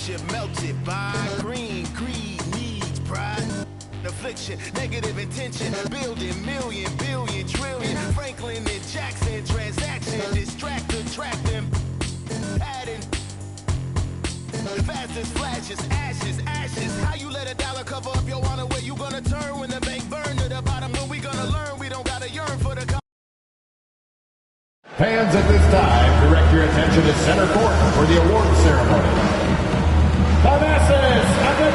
scripture melted by green, greed, needs, pride, affliction, negative intention, building million, billion, trillion, Franklin and Jackson, transaction, distract, attract them, adding, fast as flashes, ashes, ashes, how you let a dollar cover up your honor, where you gonna turn when the bank burn to the bottom, when we gonna learn, we don't gotta yearn for the Fans, at this time, direct your attention to center court for the award ceremony. The masses at the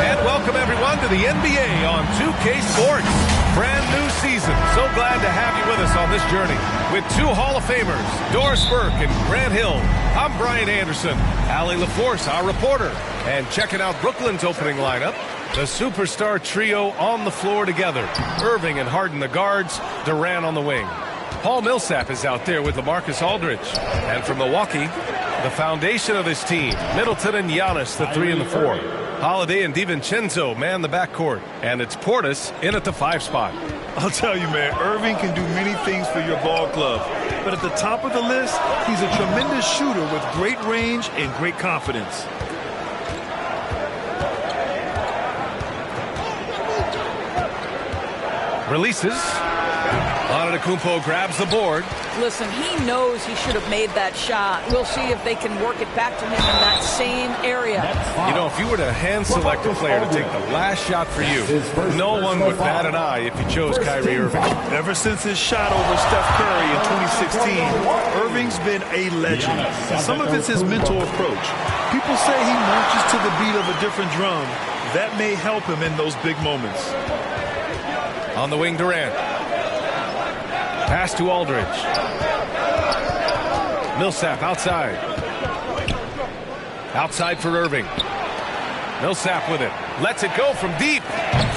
And welcome everyone to the NBA on 2K Sports. Brand new season. So glad to have you with us on this journey. With two Hall of Famers, Doris Burke and Grant Hill. I'm Brian Anderson. Allie LaForce, our reporter. And checking out Brooklyn's opening lineup. The superstar trio on the floor together. Irving and Harden the guards, Durant on the wing. Paul Millsap is out there with LaMarcus Aldridge. And from Milwaukee, the foundation of this team, Middleton and Giannis, the 3 and the 4. Holiday and DiVincenzo man the backcourt. And it's Portis in at the 5 spot. I'll tell you, man, Irving can do many things for your ball club. But at the top of the list, he's a tremendous shooter with great range and great confidence. Releases. Antetokounmpo grabs the board. Listen, he knows he should have made that shot. We'll see if they can work it back to him in that same area. You know, if you were to hand select a player to take the last shot for you, no one would bat an eye if you chose Kyrie Irving. Ever since his shot over Steph Curry in 2016, Irving's been a legend. Some of it's his mental approach. People say he marches to the beat of a different drum. That may help him in those big moments. On the wing, Durant. Pass to Aldridge. Millsap outside. Outside for Irving. Millsap with it. Lets it go from deep.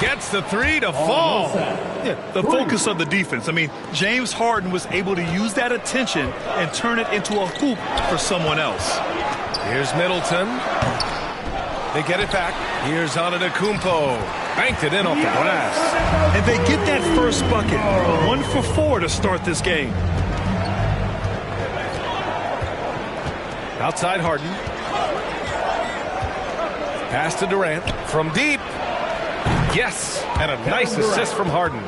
Gets the 3 to fall. Yeah, the focus of the defense. I mean, James Harden was able to use that attention and turn it into a hoop for someone else. Here's Middleton. They get it back. Here's Antetokounmpo. Banked it in off the glass. And they get that first bucket. 1 for 4 to start this game. Outside Harden. Pass to Durant. From deep. Yes. And a nice assist from Harden.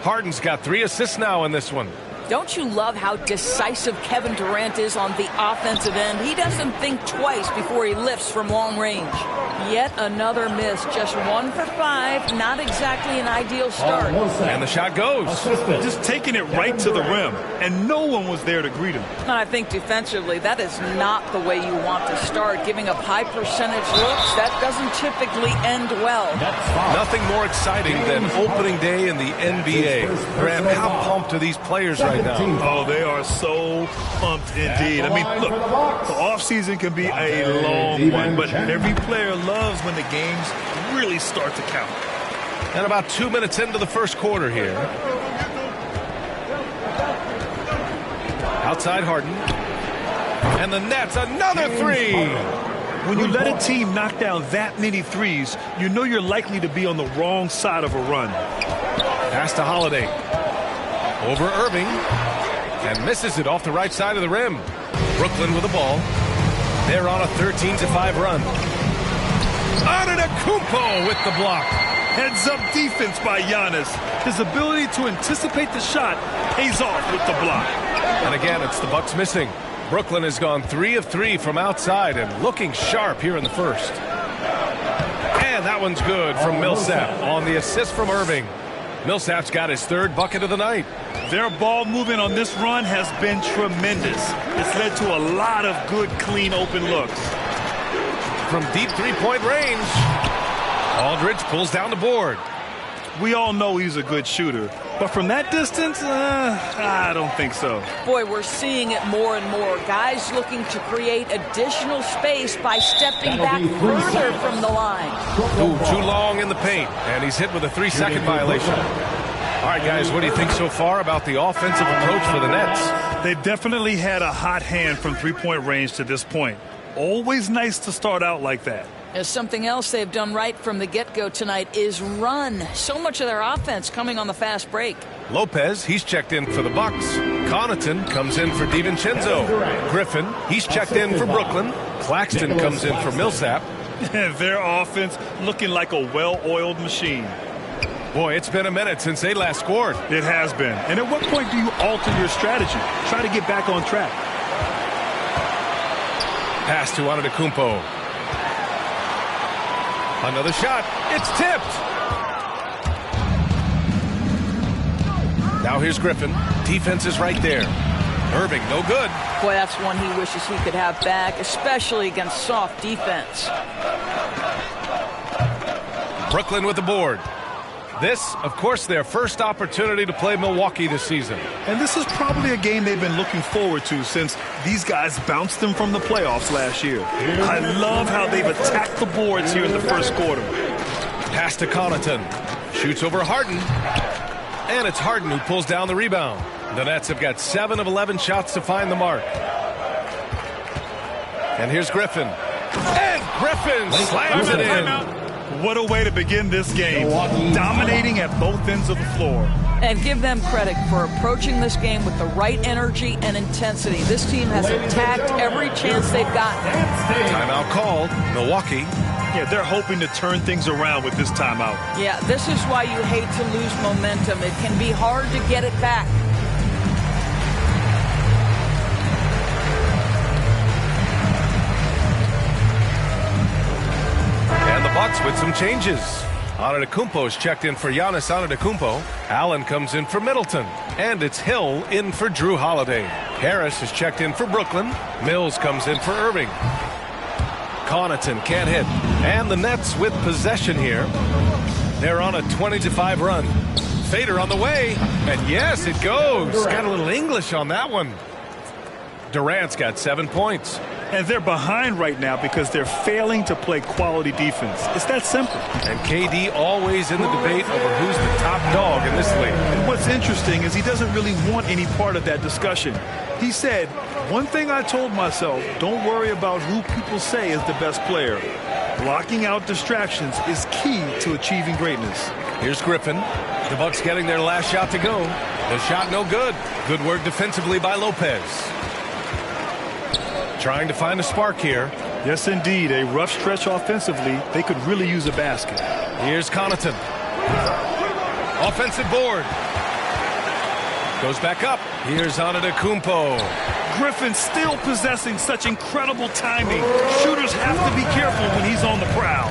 Harden's got 3 assists now in this one. Don't you love how decisive Kevin Durant is on the offensive end? He doesn't think twice before he lifts from long range. Yet another miss. Just 1 for 5. Not exactly an ideal start. And the shot goes. Just taking it right to the rim. And no one was there to greet him. I think defensively, that is not the way you want to start. Giving up high percentage looks, that doesn't typically end well. Nothing more exciting than opening day in the NBA. Grant, how pumped are these players right now? Oh, they are so pumped indeed. I mean, look, the offseason can be a long one, but every player loves when the games really start to count. And about 2 minutes into the first quarter here. Outside Harden. And the Nets, another 3. When you let a team knock down that many threes, you know you're likely to be on the wrong side of a run. Pass to Holiday. Over Irving. And misses it off the right side of the rim. Brooklyn with the ball. They're on a 13-5 run. Antetokounmpo with the block. Heads-up defense by Giannis. His ability to anticipate the shot pays off with the block. And again, it's the Bucks missing. Brooklyn has gone 3 of 3 from outside and looking sharp here in the first. And that one's good from Millsap on the assist from Irving. Millsap's got his 3rd bucket of the night. Their ball movement on this run has been tremendous. It's led to a lot of good, clean, open looks. From deep 3-point range, Aldridge pulls down the board. We all know he's a good shooter, but from that distance, I don't think so. Boy, we're seeing it more and more. Guys looking to create additional space by stepping back further from the line. Ooh, too long in the paint, and he's hit with a 3-second violation. All right, guys, what do you think so far about the offensive approach for the Nets? They've definitely had a hot hand from 3-point range to this point. Always nice to start out like that. As something else they've done right from the get-go tonight is run. So much of their offense coming on the fast break. Lopez, he's checked in for the Bucks. Connaughton comes in for DiVincenzo. Griffin, he's checked in for Brooklyn. Claxton comes in for Millsap. Their offense looking like a well-oiled machine. Boy, it's been a minute since they last scored. It has been. And at what point do you alter your strategy? Try to get back on track. Pass to Antetokounmpo. Another shot. It's tipped. Now here's Griffin. Defense is right there. Irving, no good. Boy, that's one he wishes he could have back, especially against soft defense. Brooklyn with the board. This, of course, their first opportunity to play Milwaukee this season. And this is probably a game they've been looking forward to since these guys bounced them from the playoffs last year. I love how they've attacked the boards here in the first quarter. Pass to Connaughton. Shoots over Harden. And it's Harden who pulls down the rebound. The Nets have got 7 of 11 shots to find the mark. And here's Griffin. And Griffin slams it in. What a way to begin this game. Dominating at both ends of the floor. And give them credit for approaching this game with the right energy and intensity. This team has attacked every chance they've gotten. Timeout called. Milwaukee. Yeah, they're hoping to turn things around with this timeout. Yeah, this is why you hate to lose momentum. It can be hard to get it back. And the Bucks with some changes. Antetokounmpo's checked in for Giannis Antetokounmpo. Allen comes in for Middleton. And it's Hill in for Drew Holiday. Harris is checked in for Brooklyn. Mills comes in for Irving. Connaughton can't hit. And the Nets with possession here. They're on a 20-5 run. Fader on the way. And yes, it goes. Got a little English on that one. Durant's got 7 points. And they're behind right now because they're failing to play quality defense. It's that simple. And KD always in the debate over who's the top dog in this league. And what's interesting is he doesn't really want any part of that discussion. He said, one thing I told myself, don't worry about who people say is the best player. Blocking out distractions is key to achieving greatness. Here's Griffin. The Bucks getting their last shot to go. The shot no good. Good work defensively by Lopez. Trying to find a spark here. Yes, indeed. A rough stretch offensively. They could really use a basket. Here's Connaughton. Offensive board. Goes back up. Here's Antetokounmpo. Griffin still possessing such incredible timing. Shooters have to be careful when he's on the prowl.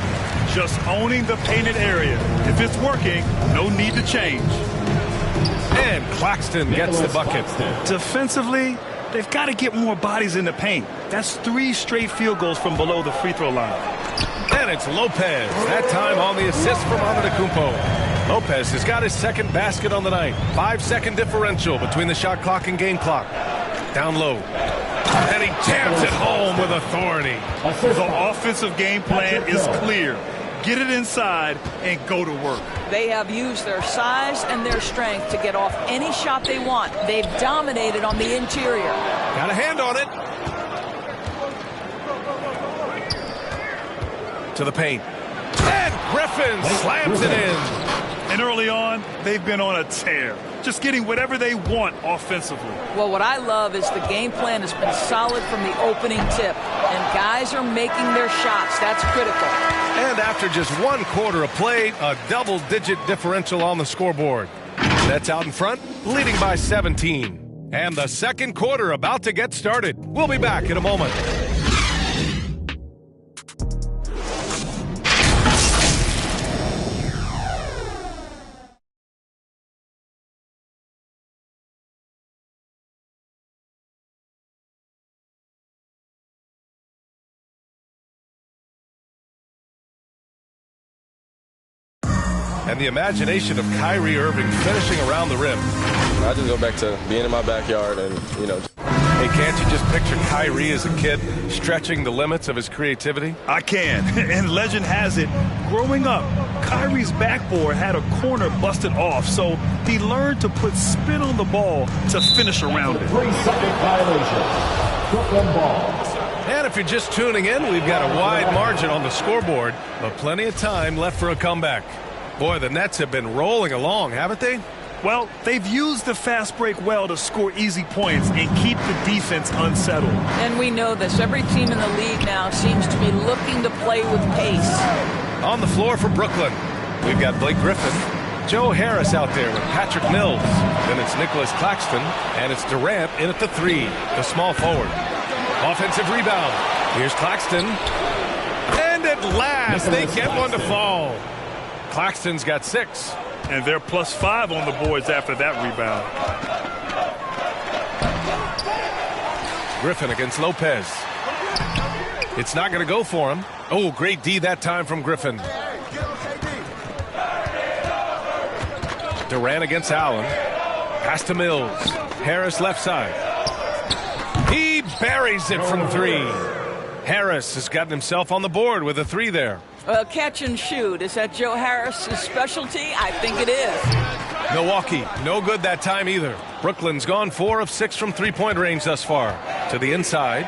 Just owning the painted area. If it's working, no need to change. And Claxton gets the bucket. Defensively, they've got to get more bodies in the paint. That's 3 straight field goals from below the free throw line. And it's Lopez. That time on the assist from Antetokounmpo. Lopez has got his second basket on the night. 5-second differential between the shot clock and game clock. Down low. And he jams it home with authority. The offensive game plan is clear. Get it inside and go to work. They have used their size and their strength to get off any shot they want. They've dominated on the interior. Got a hand on it. To the paint. And Griffin slams it in. And early on, they've been on a tear. Just getting whatever they want offensively. Well, what I love is the game plan has been solid from the opening tip. And guys are making their shots. That's critical. And after just 1 quarter of play, a double-digit differential on the scoreboard. Nets out in front, leading by 17. And the second quarter about to get started. We'll be back in a moment. And the imagination of Kyrie Irving finishing around the rim. I just go back to being in my backyard and, you know. Hey, can't you just picture Kyrie as a kid stretching the limits of his creativity? I can. And legend has it, growing up, Kyrie's backboard had a corner busted off, so he learned to put spin on the ball to finish around it. 3-second violation. Brooklyn ball. And if you're just tuning in, we've got a wide margin on the scoreboard, but plenty of time left for a comeback. Boy, the Nets have been rolling along, haven't they? Well, they've used the fast break well to score easy points and keep the defense unsettled. And we know this. Every team in the league now seems to be looking to play with pace. On the floor for Brooklyn, we've got Blake Griffin, Joe Harris out there with Patrick Mills. Then it's Nicholas Claxton, and it's Durant in at the 3, the small forward. Offensive rebound. Here's Claxton. And at last, they get one to fall. Claxton's got 6. And they're +5 on the boards after that rebound. Griffin against Lopez. It's not going to go for him. Oh, great D that time from Griffin. Durant against Allen. Pass to Mills. Harris left side. He buries it from 3. Harris has gotten himself on the board with a 3 there. Catch and shoot. Is that Joe Harris' specialty? I think it is. Milwaukee, no good that time either. Brooklyn's gone 4 of 6 from three-point range thus far. To the inside.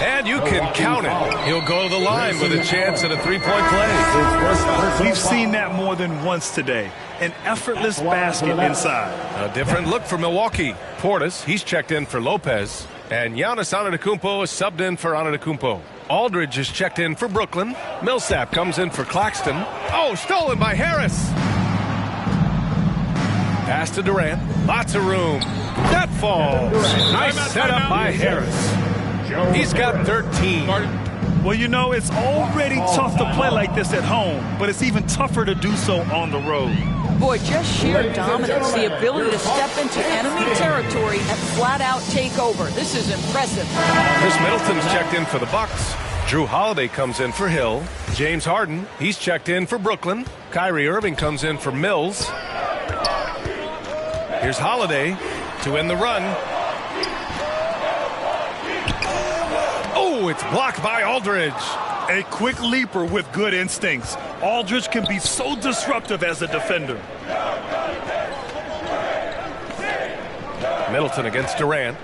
And you can count it. He'll go to the line with a chance at a three-point play. We've seen that more than once today. An effortless basket inside. A different look for Milwaukee. Portis, he's checked in for Lopez. And Giannis Antetokounmpo is subbed in for Antetokounmpo. Aldridge is checked in for Brooklyn. Millsap comes in for Claxton. Oh, stolen by Harris. Pass to Durant. Lots of room. That falls. Nice setup by Harris. He's got 13. Well, you know, it's already tough to play like this at home, but it's even tougher to do so on the road. Boy, just sheer dominance, the ability to step into enemy territory and flat out take over. This is impressive. Chris Middleton's checked in for the Bucks. Drew Holiday comes in for Hill. James Harden, he's checked in for Brooklyn. Kyrie Irving comes in for Mills. Here's Holiday to end the run. Oh, it's blocked by Aldridge. A quick leaper with good instincts. Aldridge can be so disruptive as a defender. Middleton against Durant.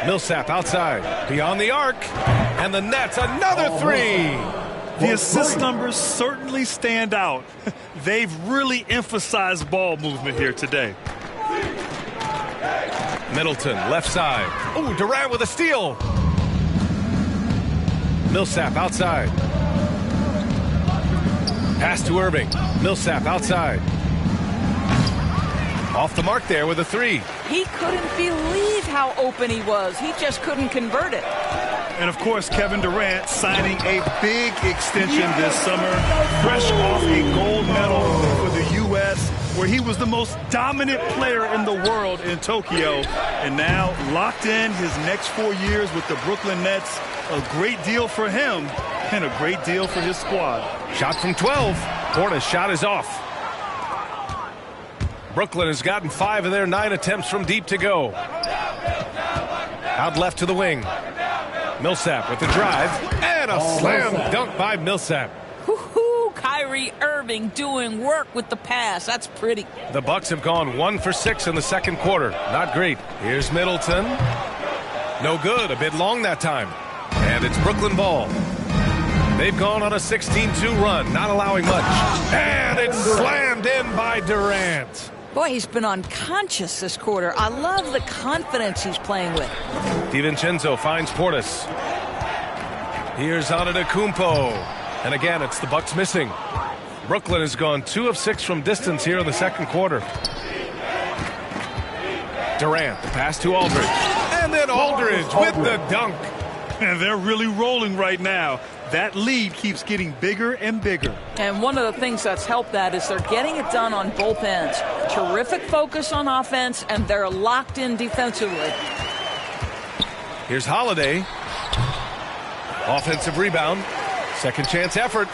Millsap outside. Beyond the arc. And the Nets, another 3. The assist numbers certainly stand out. They've really emphasized ball movement here today. Middleton, left side. Oh, Durant with a steal. Millsap outside. Pass to Irving. Millsap outside. Off the mark there with a 3. He couldn't believe how open he was. He just couldn't convert it. And, of course, Kevin Durant signing a big extension this summer, fresh off a gold medal for the U.S., where he was the most dominant player in the world in Tokyo. And now locked in his next 4 years with the Brooklyn Nets. A great deal for him and a great deal for his squad. Shot from 12. Portis' shot is off. Brooklyn has gotten 5 of their 9 attempts from deep to go. Out left to the wing. Millsap with the drive. And a slam dunk by Millsap. Woo-hoo, Kyrie Irving doing work with the pass. That's pretty. The Bucks have gone 1 for 6 in the second quarter. Not great. Here's Middleton. No good. A bit long that time. And it's Brooklyn ball. They've gone on a 16-2 run, not allowing much. And it's slammed in by Durant. Boy, he's been unconscious this quarter. I love the confidence he's playing with. DiVincenzo finds Portis. Here's Antetokounmpo. And again, it's the Bucks missing. Brooklyn has gone 2 of 6 from distance here in the second quarter. Durant, the pass to Aldridge. And then Aldridge with the dunk. And they're really rolling right now. That lead keeps getting bigger and bigger. And one of the things that's helped that is they're getting it done on both ends. Terrific focus on offense, and they're locked in defensively. Here's Holiday. Offensive rebound. Second chance effort.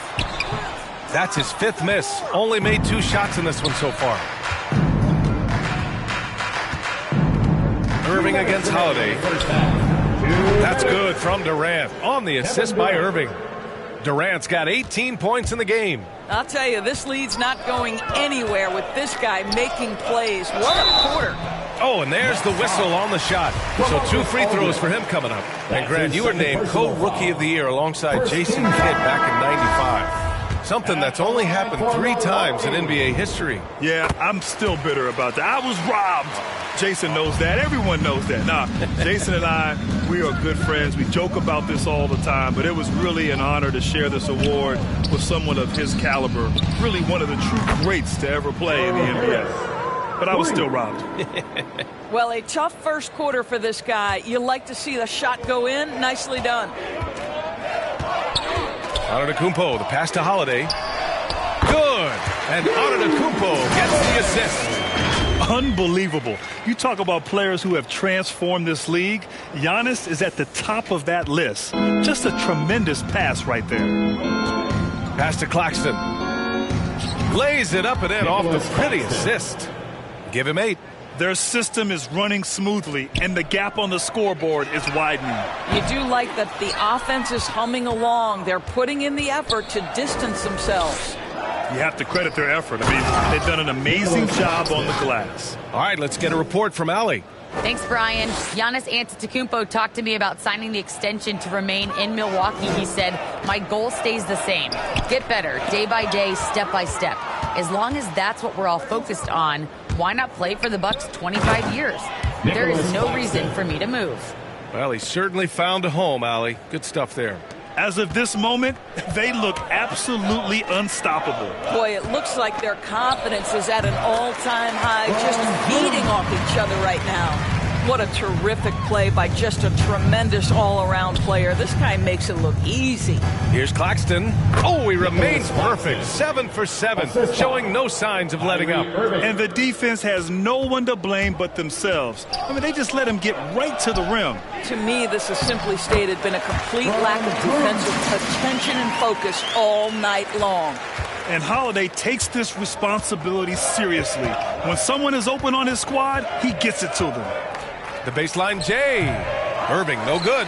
That's his 5th miss. Only made 2 shots in this one so far. Irving against Holiday. That's good from Durant on the assist by Irving. Durant's got 18 points in the game. I'll tell you, this lead's not going anywhere with this guy making plays. What a quarter. Oh, and there's the whistle on the shot. So 2 free throws for him coming up. And Grant, you were named co-rookie of the year alongside Jason Kidd back in '95. Something that's only happened 3 times in NBA history. Yeah, I'm still bitter about that. I was robbed. Jason knows that. Everyone knows that. Nah, Jason and I, we are good friends. We joke about this all the time, but it was really an honor to share this award with someone of his caliber. Really one of the true greats to ever play in the NBA. But I was still robbed. Well, a tough first quarter for this guy. You like to see the shot go in. Nicely done. Antetokounmpo, the pass to Holiday. Good. And Antetokounmpo gets the assist. Unbelievable. You talk about players who have transformed this league. Giannis is at the top of that list. Just a tremendous pass right there. Pass to Claxton. Lays it up and in off the pretty assist. Give him 8. Their system is running smoothly, and the gap on the scoreboard is widening. You do like that the offense is humming along. They're putting in the effort to distance themselves. You have to credit their effort. I mean, they've done an amazing job on the glass. All right, let's get a report from Allie. Thanks, Brian. Giannis Antetokounmpo talked to me about signing the extension to remain in Milwaukee. He said, my goal stays the same. Get better, day by day, step by step. As long as that's what we're all focused on, why not play for the Bucks 25 years? There is no reason for me to move. Well, he certainly found a home, Allie. Good stuff there. As of this moment, they look absolutely unstoppable. Boy, it looks like their confidence is at an all-time high, just feeding off each other right now. What a terrific play by just a tremendous all-around player. This guy makes it look easy. Here's Claxton. Oh, he remains perfect. 7 for 7, showing no signs of letting up. And the defense has no one to blame but themselves. I mean, they just let him get right to the rim. To me, this has simply stated been a complete lack of defensive attention and focus all night long. And Holiday takes this responsibility seriously. When someone is open on his squad, he gets it to them. The baseline J. Irving, no good.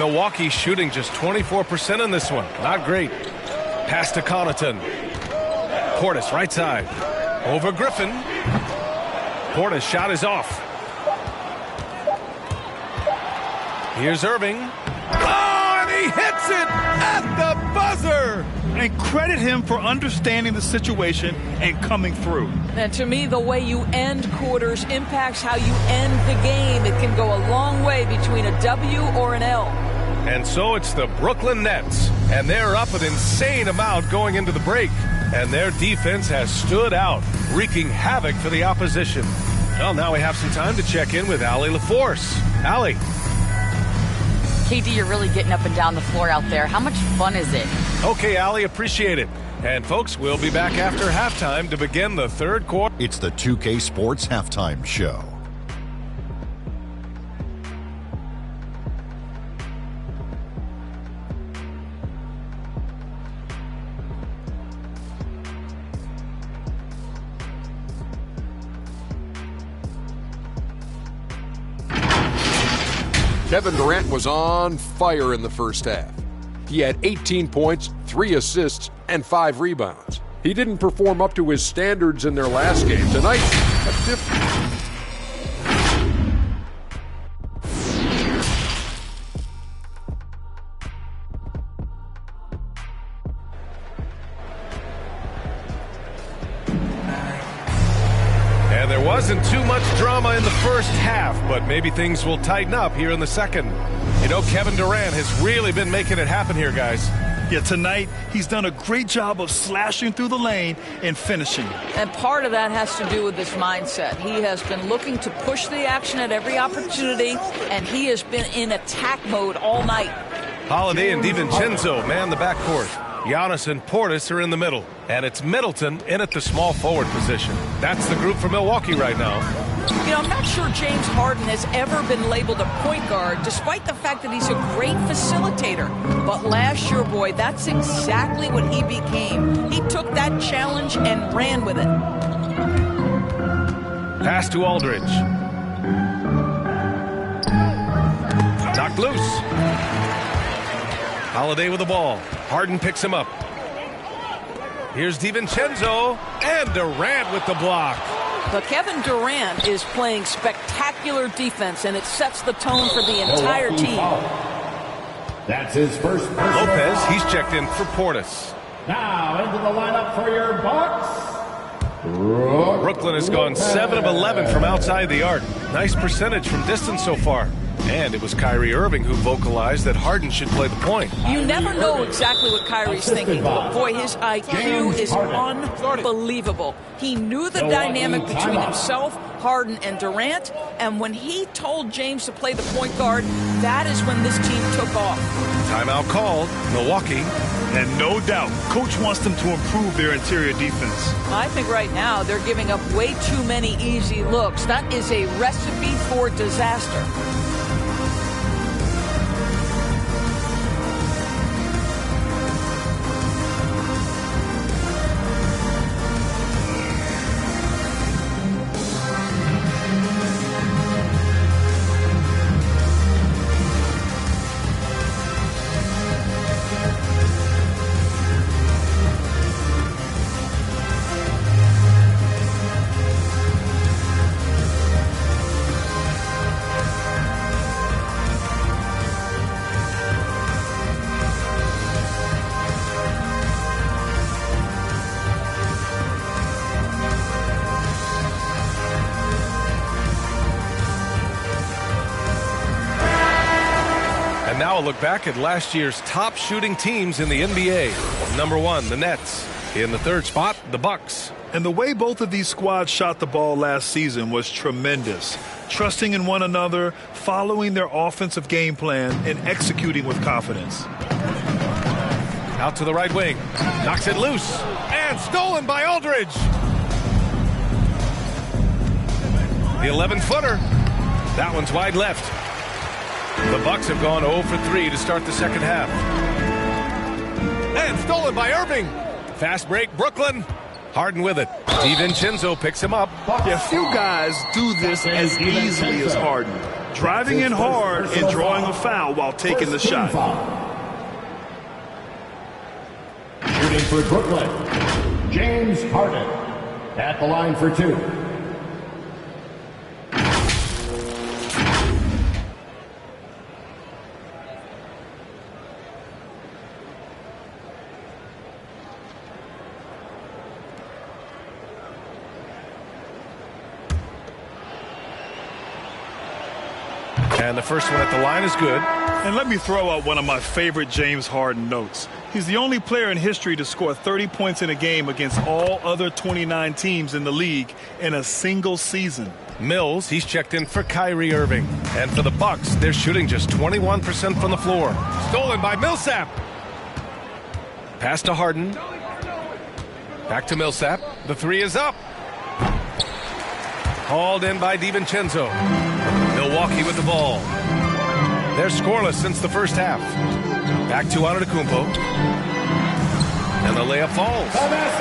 Milwaukee shooting just 24% in this one. Not great. Pass to Connaughton. Portis, right side. Over Griffin. Portis' shot is off. Here's Irving. Oh, and he hits it at the buzzer. And credit him for understanding the situation and coming through. And to me, the way you end quarters impacts how you end the game. It can go a long way between a W or an L. And so it's the Brooklyn Nets, and they're up an insane amount going into the break. And their defense has stood out, wreaking havoc for the opposition. Well, now we have some time to check in with Allie LaForce. Allie. KD, you're really getting up and down the floor out there. How much fun is it? Okay, Allie, appreciate it. And folks, we'll be back after halftime to begin the third quarter. It's the 2K Sports Halftime Show. Kevin Durant was on fire in the first half. He had 18 points, 3 assists, and 5 rebounds. He didn't perform up to his standards in their last game. Tonight, a different... And there wasn't too much drama in the first half, but maybe things will tighten up here in the second. You know, Kevin Durant has really been making it happen here, guys. Yeah, tonight, he's done a great job of slashing through the lane and finishing. And part of that has to do with this mindset. He has been looking to push the action at every opportunity, and he has been in attack mode all night. Holiday and DiVincenzo man the backcourt. Giannis and Portis are in the middle. And it's Middleton in at the small forward position. That's the group for Milwaukee right now. You know, I'm not sure James Harden has ever been labeled a point guard, despite the fact that he's a great facilitator. But last year, boy, that's exactly what he became. He took that challenge and ran with it. Pass to Aldridge. Knocked loose. Holiday with the ball. Harden picks him up. Here's DiVincenzo, and Durant with the block. But Kevin Durant is playing spectacular defense, and it sets the tone for the entire team. That's his first. Lopez, he's checked in for Portis. Now into the lineup for your Bucks. Brooklyn has gone 7 of 11 from outside the arc. Nice percentage from distance so far. And it was Kyrie Irving who vocalized that Harden should play the point. You never know exactly what Kyrie's thinking, but boy, his IQ is unbelievable. He knew the dynamic between himself, Harden, and Durant, and when he told James to play the point guard, that is when this team took off. Timeout called, Milwaukee. And no doubt, Coach wants them to improve their interior defense. I think right now they're giving up way too many easy looks. That is a recipe for disaster. Now a look back at last year's top shooting teams in the NBA. Number 1, the Nets. In the 3rd spot, the Bucks. And the way both of these squads shot the ball last season was tremendous. Trusting in one another, following their offensive game plan, and executing with confidence. Out to the right wing. Knocks it loose. And stolen by Aldridge. The 11-footer. That one's wide left. The Bucks have gone 0 for 3 to start the second half. And stolen by Irving. Fast break, Brooklyn. Harden with it. DiVincenzo picks him up. Yeah, few guys do this as easily as Harden. Driving in hard and drawing a foul while taking the shot. Shooting for Brooklyn, James Harden. At the line for 2. And the first one at the line is good. And let me throw out one of my favorite James Harden notes. He's the only player in history to score 30 points in a game against all other 29 teams in the league in a single season. Mills, he's checked in for Kyrie Irving. And for the Bucks, they're shooting just 21% from the floor. Stolen by Millsap. Pass to Harden. Back to Millsap. The 3 is up. Hauled in by DiVincenzo. Milwaukee with the ball. They're scoreless since the first half. Back to Antetokounmpo. And the layup falls.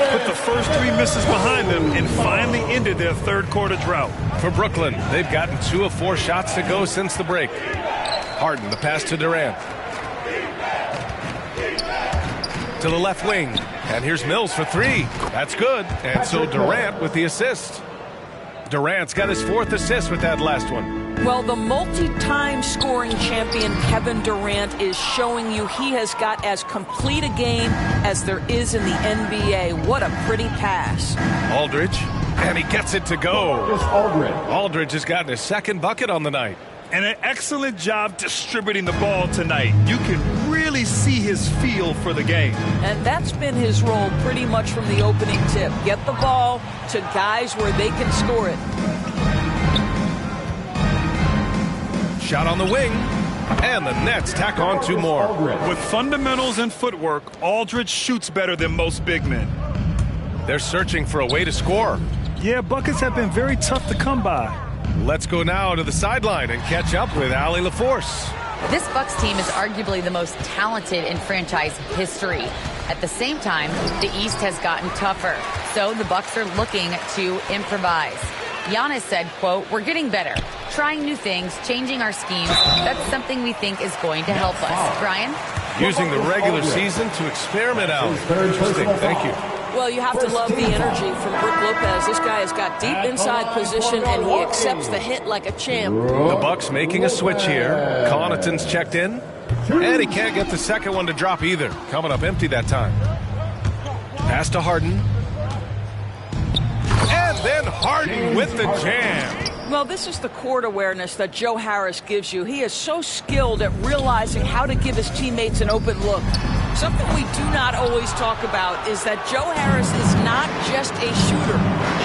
Put the first 3 misses behind them and finally ended their 3rd quarter drought. For Brooklyn, they've gotten 2 of 4 shots to go since the break. Harden, the pass to Durant. To the left wing. And here's Mills for 3. That's good. And so Durant with the assist. Durant's got his 4th assist with that last one. Well, the multi-time scoring champion Kevin Durant is showing you he has got as complete a game as there is in the NBA. What a pretty pass. Aldridge, and he gets it to go. Aldridge has gotten his 2nd bucket on the night. And an excellent job distributing the ball tonight. You can really see his feel for the game. And that's been his role pretty much from the opening tip. Get the ball to guys where they can score it. Shot on the wing, and the Nets tack on 2 more. With fundamentals and footwork, Aldridge shoots better than most big men. They're searching for a way to score. Yeah, buckets have been very tough to come by. Let's go now to the sideline and catch up with Allie LaForce. This Bucks team is arguably the most talented in franchise history. At the same time, the East has gotten tougher, so the Bucks are looking to improvise. Giannis said, quote, "We're getting better, trying new things, changing our schemes. That's something we think is going to help us." Brian? Using the regular season to experiment out. Interesting. Thank you. Well, you have to love the energy from Brook Lopez. This guy has got deep inside position, and he accepts the hit like a champ. The Bucks making a switch here. Connaughton's checked in. And he can't get the second one to drop either. Coming up empty that time. Pass to Harden. And then Harden with the jam. Well, this is the court awareness that Joe Harris gives you. He is so skilled at realizing how to give his teammates an open look. Something we do not always talk about is that Joe Harris is not just a shooter.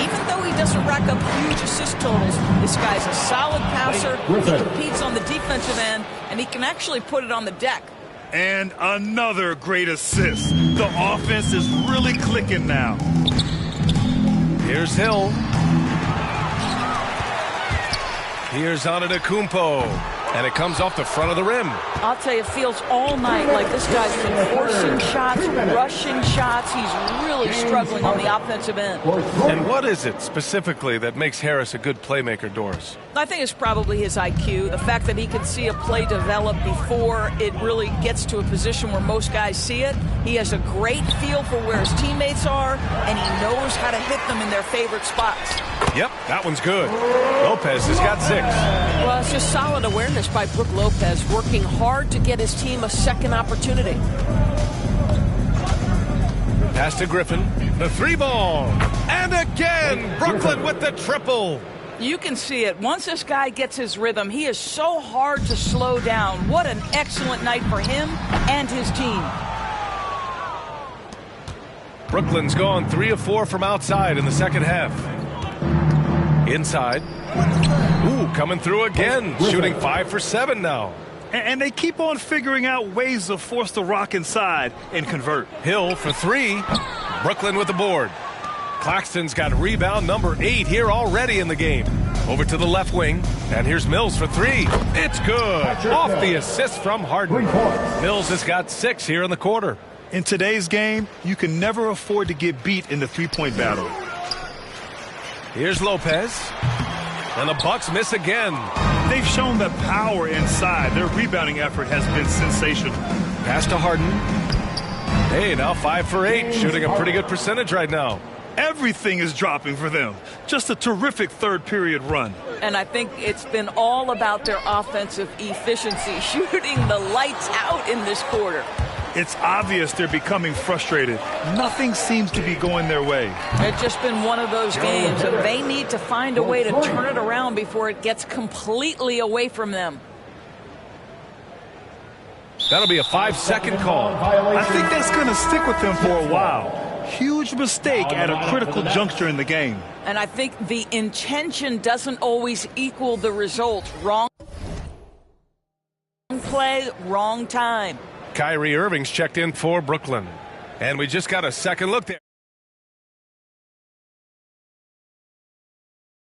Even though he doesn't rack up huge assist totals, this guy's a solid passer. He competes on the defensive end, and he can actually put it on the deck. And another great assist. The offense is really clicking now. Here's Hill. Here's Antetokounmpo. And it comes off the front of the rim. I'll tell you, it feels all night like this guy's been forcing shots, rushing shots. He's really struggling on the offensive end. And what is it specifically that makes Harris a good playmaker, Doris? I think it's probably his IQ, the fact that he can see a play develop before it really gets to a position where most guys see it. He has a great feel for where his teammates are, and he knows how to hit them in their favorite spots. Yep, that one's good. Lopez has got 6. Well, it's just solid awareness by Brook Lopez, working hard to get his team a second opportunity. Pass to Griffin. The 3-ball. And again, Brooklyn with the triple. You can see it. Once this guy gets his rhythm, he is so hard to slow down. What an excellent night for him and his team. Brooklyn's gone 3 of 4 from outside in the second half. Inside. Ooh, coming through again. Shooting 5 for 7 now. And they keep on figuring out ways to force the rock inside and convert. Hill for 3. Brooklyn with the board. Claxton's got rebound number 8 here already in the game. Over to the left wing. And here's Mills for 3. It's good. Off the assist from Harden. Mills has got 6 here in the quarter. In today's game, you can never afford to get beat in the three-point battle. Here's Lopez. And the Bucks miss again. They've shown the power inside. Their rebounding effort has been sensational. Pass to Harden. Hey, now 5 for 8. Shooting a pretty good percentage right now. Everything is dropping for them. Just a terrific third period run. And I think it's been all about their offensive efficiency, shooting the lights out in this quarter. It's obvious they're becoming frustrated. Nothing seems to be going their way. It's just been one of those games, and they need to find a way to turn it around before it gets completely away from them. That'll be a 5-second call. I think that's going to stick with them for a while. Huge mistake at a critical juncture in the game. And I think the intention doesn't always equal the result. Wrong play, wrong time. Kyrie Irving's checked in for Brooklyn. And we just got a second look there.